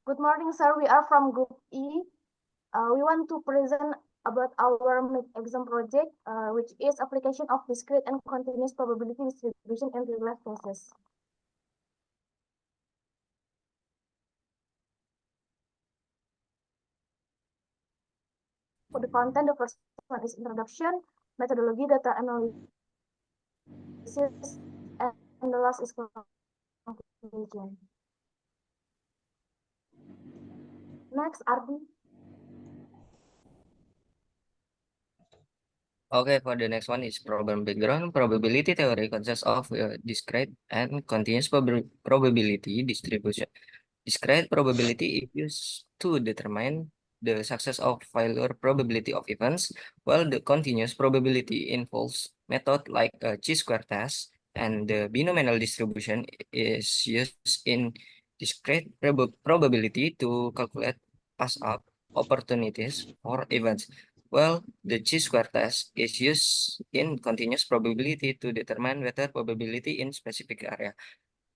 Good morning, sir. We are from Group E. We want to present about our mid-exam project, which is application of discrete and continuous probability distribution in real-life cases. For the content, the first one is introduction, methodology, data analysis, and the last is conclusion. Next, Ardi. Okay, for the next one is problem background. Probability theory consists of discrete and continuous probability distribution. Discrete probability is used to determine the success of failure probability of events, while the continuous probability involves method like a chi-square test, and the binomial distribution is used in discrete probability to calculate pass-up opportunities for events. Well, the chi-square test is used in continuous probability to determine whether probability in specific area.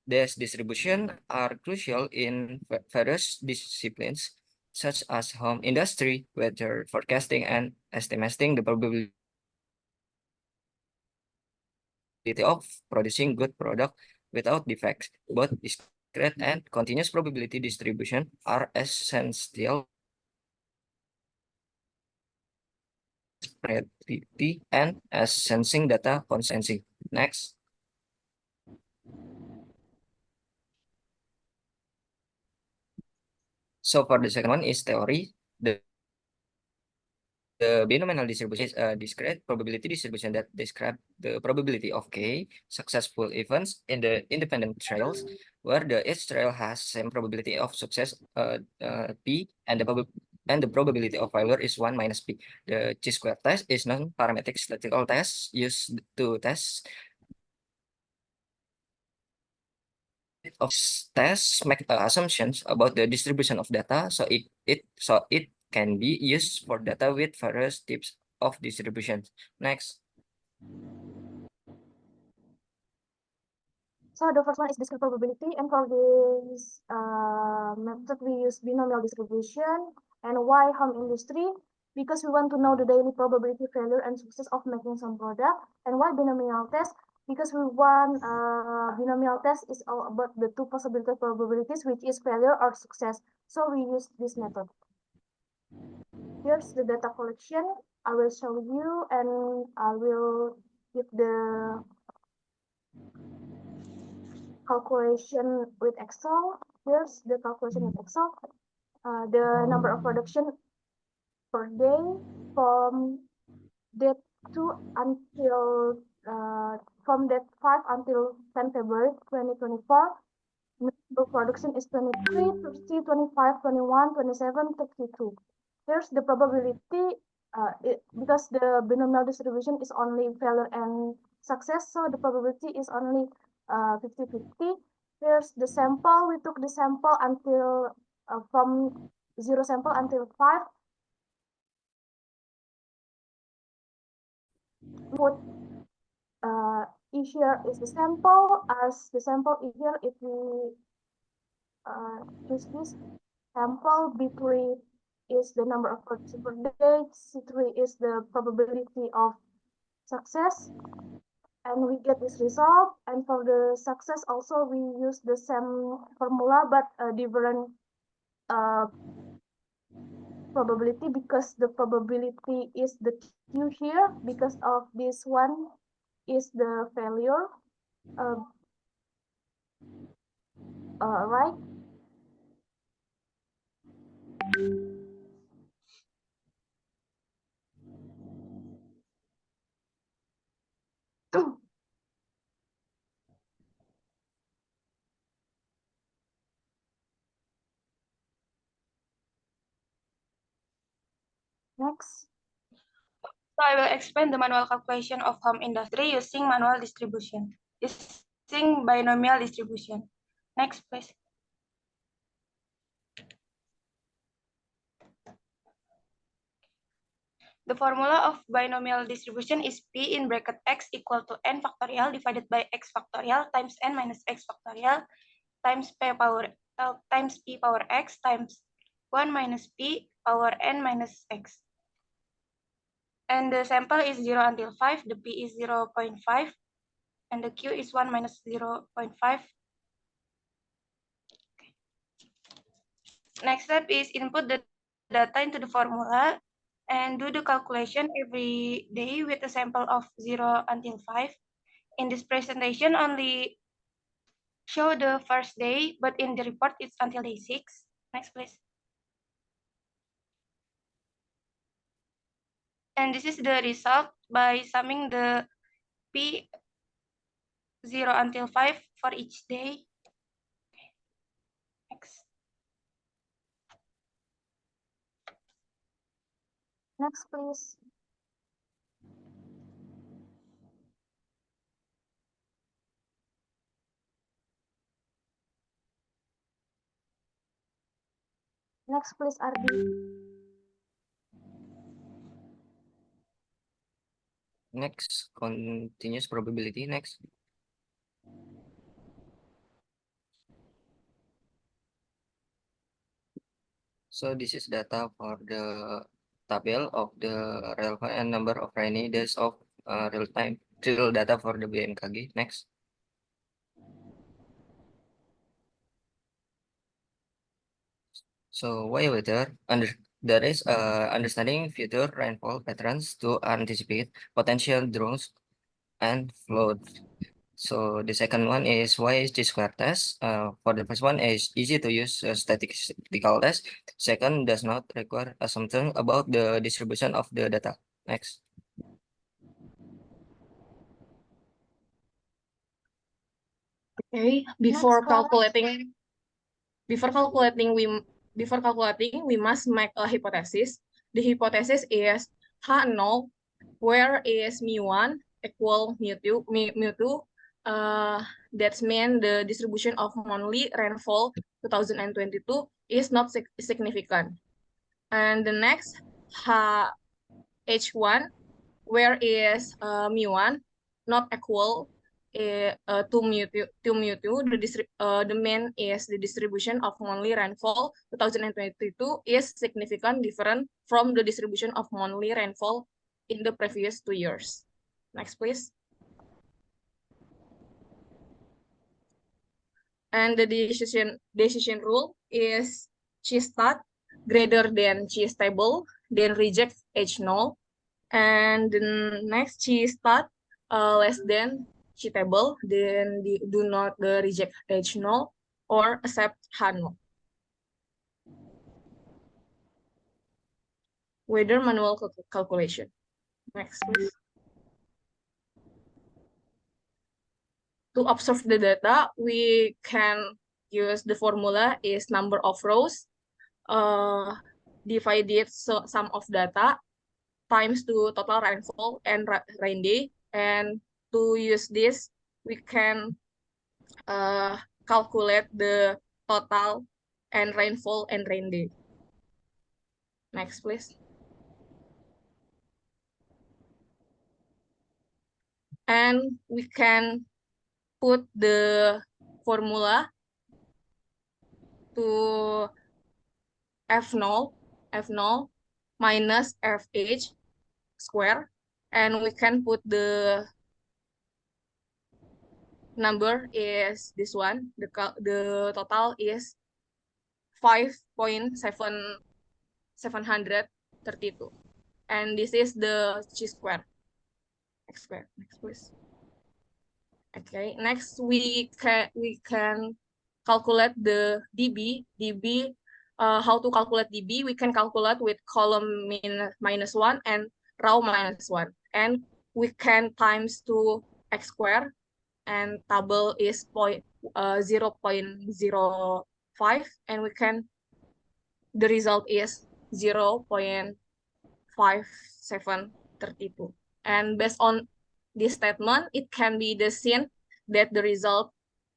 These distributions are crucial in various disciplines, such as home industry, weather forecasting, and estimating the probability of producing good product without defects. Both discrete and continuous probability distribution are essential spreadability and as sensing data consistency. Next. So for the second one is theory. The binomial distribution is a discrete probability distribution that describes the probability of K successful events in the independent trials, where each trial has same probability of success P, and the probability of failure is 1 minus P. The chi-square test is non-parametric statistical test used to test of tests make assumptions about the distribution of data, so it can be used for data with various types of distributions. Next. So the first one is discrete probability, and for this method we use binomial distribution. And why home industry? Because we want to know the daily probability failure and success of making some product. And why binomial test? Because we want binomial test is all about the two possibility probabilities, which is failure or success. So we use this method. Here's the data collection. I will show you, and I will give the calculation with Excel. Here's the calculation with Excel. The number of production per day from date 2 until from date 5 until 10 February 2024. Number production is 23, 30, 25, 21, 27, 32. Here's the probability because the binomial distribution is only failure and success, so the probability is only 50-50. Here's the sample. We took the sample until from 0 sample until 5. Put E here is the sample. As the sample E here, if we choose this sample, B3 is the number of production per day, C3 is the probability of success, and we get this result. And for the success also we use the same formula but different probability, because the probability is the Q here, because of this one is the failure, right? Next. So I will explain the manual calculation of home industry using manual distribution, using binomial distribution. Next, please. The formula of binomial distribution is P in bracket x equal to n factorial divided by x factorial times n minus x factorial times p power times p power x times 1 minus p power n minus x. And the sample is 0 until 5, the p is 0.5, and the q is 1 minus 0.5. Next step is input the data into the formula and do the calculation every day with a sample of 0 until 5. In this presentation, only show the first day, but in the report, it's until day 6. Next, please. And this is the result by summing the P 0 until 5 for each day. Next. Next, please. Next, please, Ardi. Next, continuous probability. Next. So this is data for the table of the relevant and number of rainy days of real data for the BMKG. Next. So why weather? There is understanding future rainfall patterns to anticipate potential droughts and floods. So the second one is why is chi-square test? For the first one is easy to use statistical test. Second does not require assumption about the distribution of the data. Next. Okay, before calculating, we must make a hypothesis. The hypothesis is H0, where is mu1 equal mu2. That means the distribution of monthly rainfall 2022 is not significant. And the next H1, where is mu1 not equal to mu2. The main is the distribution of monthly rainfall 2022 is significant different from the distribution of monthly rainfall in the previous 2 years. Next, please. And the decision rule is chi-stat greater than chi-stable, then reject H0. And the next chi-stat less than chi-table, then do not reject H0 or accept H0. Weather manual calculation. Next, please. To observe the data, we can use the formula is number of rows divided sum of data times to total rainfall and rain day. And to use this, we can calculate the total and rainfall and rain day. Next, please. And we can put the formula to F0 minus FH square, and we can put the number is this one. The total is 5.732, and this is the chi-square. Next, please. Okay, next we can calculate the dB. How to calculate dB? We can calculate with column -1 and row -1, and we can times to x square, and table is 0.05, and we can the result is 0.5732. And based on this statement, it can be seen that the result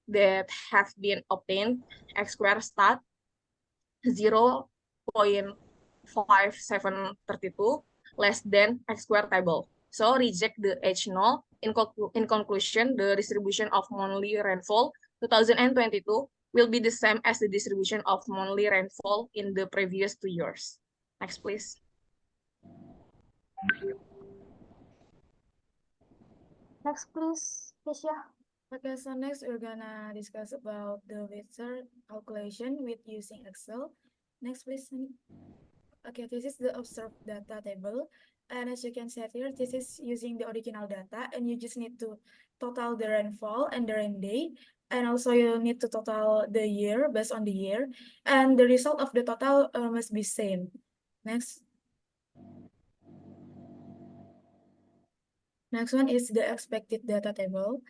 that have been obtained x square stat 0.5732 less than x square table. So reject the H0. In conclusion, the distribution of monthly rainfall 2022 will be the same as the distribution of monthly rainfall in the previous 2 years. Next, please. Next, please, Keisha. Okay, so next we're gonna discuss about the weather calculation with using Excel. Next, please, Sunny. Okay, this is the observed data table. And as you can see here, this is using the original data, and you just need to total the rainfall and the rain day. And also you need to total the year based on the year. And the result of the total must be same. Next. Next one is the expected data table.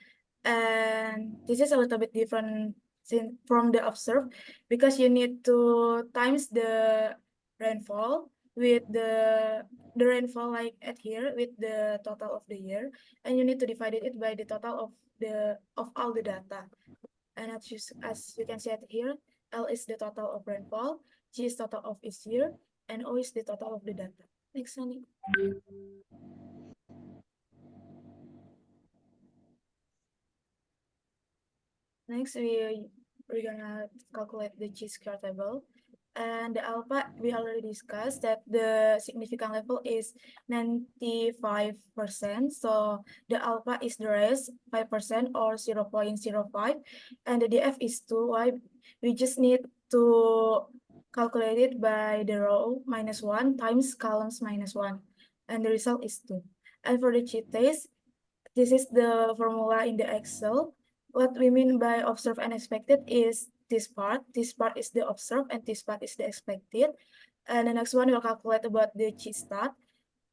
And this is a little bit different from the observed because you need to times the rainfall with the rainfall like at here with the total of the year, and you need to divide it by the total of all the data. And as you can see at here, L is the total of rainfall, G is total of each year, and O is the total of the data. Next, Sunny. Next, we're gonna calculate the chi-square table. And the alpha, we already discussed that the significant level is 95%. So the alpha is the rest 5% or 0.05. And the DF is 2. Why? We just need to calculate it by the row -1 times columns -1. And the result is 2. And for the chi-test, this is the formula in the Excel. What we mean by observed and expected is this part. This part is the observed and this part is the expected. And the next one we'll calculate about the chi-stat.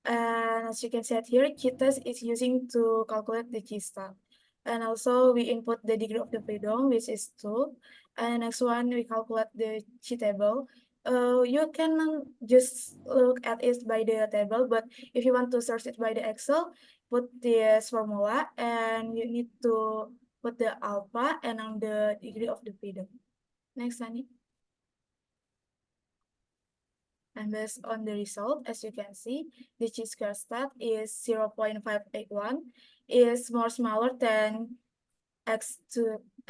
And as you can see here, chi-test is using to calculate the chi-stat. And also we input the degree of the freedom, which is 2. And next one we calculate the chi-table. You can just look at it by the table, but if you want to search it by the Excel, put this formula and you need to put the alpha and on the degree of the freedom. Next, Sunny. And based on the result, as you can see, the chi-square stat is 0.581, is more smaller than x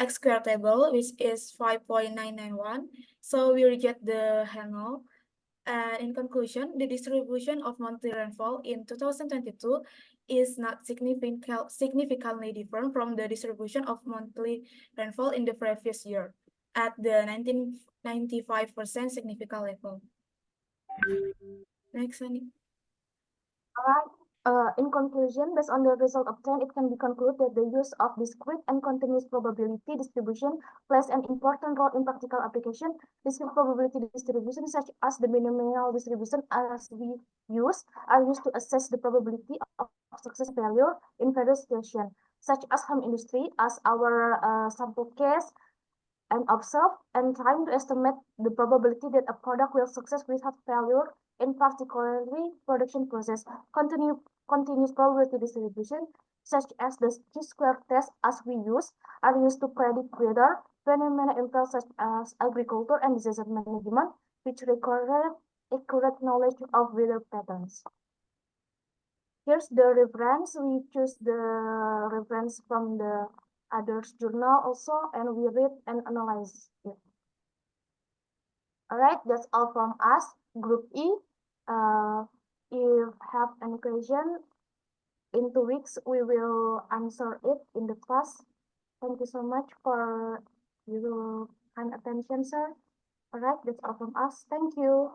square table, which is 5.991. So we reject the Helmholtz. And in conclusion, the distribution of monthly rainfall in 2022 is not significantly different from the distribution of monthly rainfall in the previous year at the 95% significant level. Next, Sunny. All right. In conclusion, based on the result obtained, it can be concluded that the use of discrete and continuous probability distribution plays an important role in practical application. Discrete probability distribution, such as the binomial distribution as we use, are used to assess the probability of success failure in various situations, such as home industry, as our sample case, and observe and trying to estimate the probability that a product will success without failure in particularly production process. Continuous probability distribution, such as the chi-square test as we use, are used to predict weather phenomena in fields such as agriculture and disaster management, which require accurate knowledge of weather patterns. Here's the reference. We choose the reference from the others journal also, and we read and analyze it. All right, that's all from us, Group E. If have any question, in 2 weeks, we will answer it in the class. Thank you so much for your kind attention, sir. All right, that's all from us. Thank you.